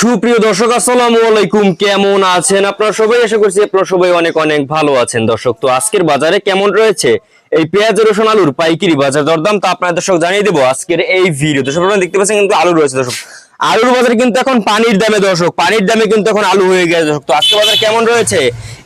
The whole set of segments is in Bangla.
সুপ্রিয় দর্শক, আসসালামু আলাইকুম। কেমন আছেন আপনারা সবাই? আশা করছি আপনারা সবাই অনেক অনেক ভালো আছেন। দর্শক, তো আজকের বাজারে কেমন রয়েছে এই পেঁয়াজ, রসুন, আলুর পাইকারি বাজার দরদাম তা আপনাদের দর্শক জানিয়ে দেবো আজকের এই ভিডিও। দর্শক, আপনারা দেখতে পাচ্ছেন কিন্তু আলু রয়েছে। দর্শক, আলুর বাজারে কিন্তু এখন পানির দামে, দর্শক পানির দামে কিন্তু এখন আলু হয়ে গেছে। দর্শক, তো আজকের বাজার কেমন রয়েছে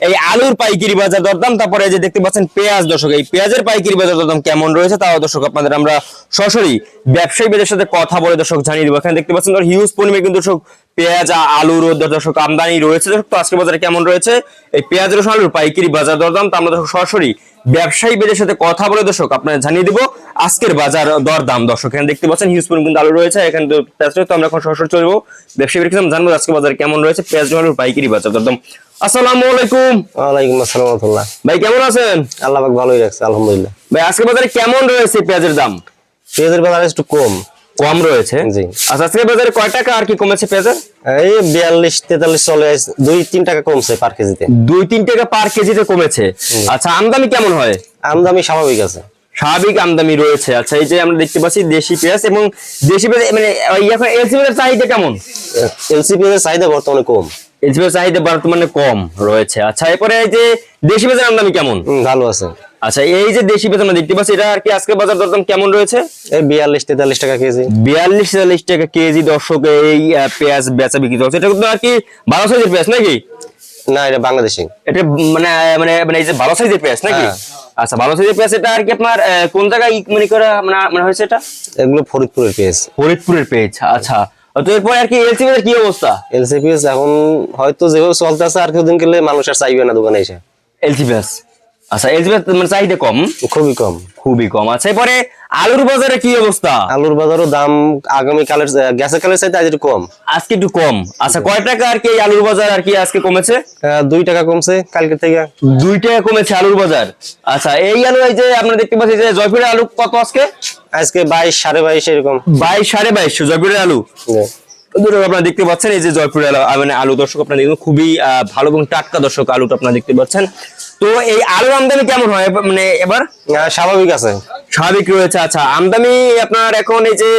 এই আলুর পাইকারি বাজার দরদাম, তারপরে এই যে দেখতে পাচ্ছেন পেঁয়াজ। দর্শক, এই পেঁয়াজের পাইকারি বাজার দরদাম কেমন রয়েছে তাও দর্শক আপনাদের আমরা সরাসরি ব্যবসায়ীদের সাথে কথা বলে দর্শক জানিয়ে দেবো। এখানে দেখতে পাচ্ছেন হিউজ পরিমাণে কিন্তু দর্শক পেঁয়াজ আলুর দর্শক আমদানি রয়েছে। দর্শক, তো আজকের বাজারে কেমন রয়েছে এই পেঁয়াজ, রসুন, আলুর পাইকারি বাজার দরদাম তা আমরা দর্শক সরাসরি ব্যবসায়ীদের সাথে কথা বলে দর্শক আপনাদের জানিয়ে দিব আজকের বাজার দরদাম। দর্শক, এখানে দেখতে পাচ্ছেন হিউজ পরিমাণে কিন্তু আলু রয়েছে। এখানে তো আমরা এখন সরাসরি চলবো ব্যবসায়ীদের কাছে জানবো আজকের বাজার কেমন রয়েছে পেঁয়াজ, রসুন, আলুর পাইকারি বাজার দরদাম। আসসালামু আলাইকুম। ওয়ালাইকুম আসসালাম ওয়া রাহমাতুল্লাহ। ভাই কেমন আছেন? আল্লাহ পাক ভালোই রাখছে, আলহামদুলিল্লাহ। ভাই আজকের বাজারে কেমন রয়েছে পেঁয়াজের দাম? পেঁয়াজের বাজার একটু কম রয়েছে। জি। আচ্ছা, আজকের বাজারে কয় টাকা আর কি কমেছে পেঁয়াজের? এই 42-43 চলে, 2-3 টাকা কমছে পার কেজিতে। 2-3 টাকা পার কেজিতে কমেছে। আচ্ছা, আমদানি কেমন হয়? আমদানি স্বাভাবিক আছে, স্বাভাবিক আমদানি রয়েছে। আচ্ছা, এই যে আমরা দেখতে পাচ্ছি দেশি পেঁয়াজ এবং দেশি পেঁয়াজ মানে এখন এলসি পেঁয়াজের চাহিদা কেমন? এলসি পেঁয়াজের চাহিদা বর্তমানে কম, এলসি পেঁয়াজের চাহিদা বর্তমানে কম রয়েছে। আচ্ছা, এরপরে এই যে দেশি পেঁয়াজের আমদানি কেমন? ভালো আছে। আচ্ছা, এই যে দেশি পেঁয়াজ আমরা দেখতে পাচ্ছি এটা আর কি আজকে বাজার দরদাম কেমন রয়েছে? এই 42-43 টাকা কেজি। 42-43 টাকা কেজি। দর্শক, এই পেঁয়াজ বেচা বিক্রি হচ্ছে। এটা কিন্তু আর কি ভালো সাইজের পেঁয়াজ নাকি? না, এটা বাংলাদেশি। এটা মানে মানে মানে এই যে ভালো সাইজের পেঁয়াজ নাকি? আচ্ছা, ভালো সাইজের পেঁয়াজ। এটা আর কি আপনার কোন জায়গায় মানে করে মানে হয়েছে এটা? এগুলো ফরিদপুরের পেঁয়াজ। ফরিদপুরের পেঁয়াজ। আচ্ছা, তো এরপর আর কি এলসি পেঁয়াজের কি অবস্থা? এলসি পেঁয়াজ এখন হয়তো যেভাবে চলতেছে আর কিছুদিন গেলে মানুষ আর চাইবে না দোকানে এসে এলসি পেঁয়াজ। আচ্ছা, এলসি পেঁয়াজ মানে চাহিদা কম, খুবই কম, খুবই কম। আচ্ছা, এরপরে আলুর বাজারে কি অবস্থা? আলুর বাজারও দাম আগামী কালের গ্যাসের কালের চাইতে আজ একটু কম, আজকে একটু কম। আচ্ছা, কয় টাকা আর কি এই আলুর বাজার আর কি আজকে কমেছে? 2 টাকা কমছে কালকে থেকে। 2 টাকা কমেছে আলুর বাজার। আচ্ছা, এই আলু এই যে আমরা দেখতে পাচ্ছি যে জয়পুরের আলু কত আজকে? আজকে 22-22.5 এরকম। 22-2250 জয়পুরের আলু। আপনারা দেখতে পাচ্ছেন এই যে জয়পুরের আলু মানে আলু। দর্শক, আপনারা দেখুন খুবই ভালো এবং টাটকা দর্শক আলুটা আপনারা দেখতে পাচ্ছেন। তো এই আলুর আমদানি কেমন হয় মানে এবার? স্বাভাবিক আছে, স্বাভাবিক রয়েছে। আচ্ছা, আমদানি আপনার এখন এই যে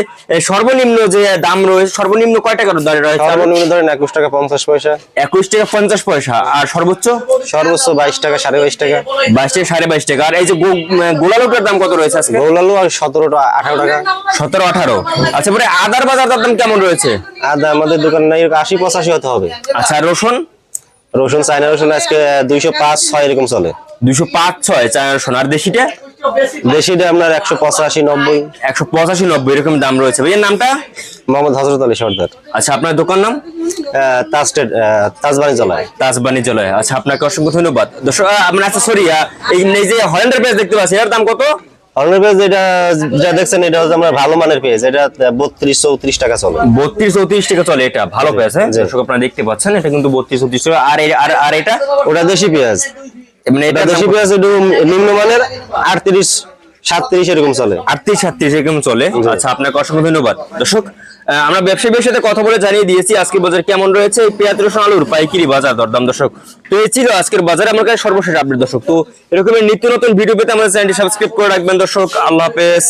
সর্বনিম্ন যে দাম রয়েছে সর্বনিম্ন কয় টাকার দরে রয়েছে? সর্বনিম্ন ধরেন 21 টাকা 50 পয়সা। 21 টাকা 50 পয়সা। আর সর্বোচ্চ? সর্বোচ্চ 22 টাকা 22.5 টাকা। 22 টাকা 22.5 টাকা। আর এই যে গোলালুটার দাম কত রয়েছে আজকে? গোলালু আর 17-18 টাকা। 17-18। আচ্ছা, পরে আদার বাজার দাম কেমন রয়েছে? আদা আমাদের দোকানে নাই 80-85 হতে হবে। আচ্ছা, রসুন? রসুন চায়না রসুন আজকে 205-6 এরকম চলে। 205-6 চায়না রসুন। আর দেশিটা? দেশিটা আপনার 185-90। 185-90 এরকম দাম রয়েছে। ভাইয়ের নামটা? মোহাম্মদ হযরত আলী সর্দার। আচ্ছা, আপনার দোকান নাম? তাজ বাণিজ্যালয়। তাজ বাণিজ্যালয়। আচ্ছা, আপনাকে অসংখ্য ধন্যবাদ। দর্শক, আপনার আচ্ছা সরি এই যে হল্যান্ডের পেঁয়াজ দেখতে পাচ্ছি এর দাম কত? হল্যান্ডের পেঁয়াজ এটা যা দেখছেন এটা হচ্ছে আমরা ভালো মানের পেঁয়াজ, এটা 32-34 টাকা চলে। 32-34 টাকা চলে। এটা ভালো পেঁয়াজ। হ্যাঁ দর্শক, আপনারা দেখতে পাচ্ছেন এটা কিন্তু 32-34 টাকা। আর এটা? ওটা দেশি পেঁয়াজ। মানে এটা দেশি পেঁয়াজ একটু নিম্নমানের 38-37 এরকম চলে। 38-37 এরকম চলে। আচ্ছা, আপনাকে অসংখ্য ধন্যবাদ। দর্শক, আমরা ব্যবসায়ীদের সাথে কথা বলে জানিয়ে দিয়েছি আজকে বাজার কেমন রয়েছে এই পেঁয়াজ, রসুন, আলুর পাইকারি বাজার দরদাম। দর্শক, তো এই ছিল আজকের বাজারে আমার কাছে সর্বশেষ আপডেট। দর্শক, তো এরকমের নিত্য নতুন ভিডিও পেতে আমাদের চ্যানেলটি সাবস্ক্রাইব করে রাখবেন। দর্শক, আল্লাহ হাফেজ।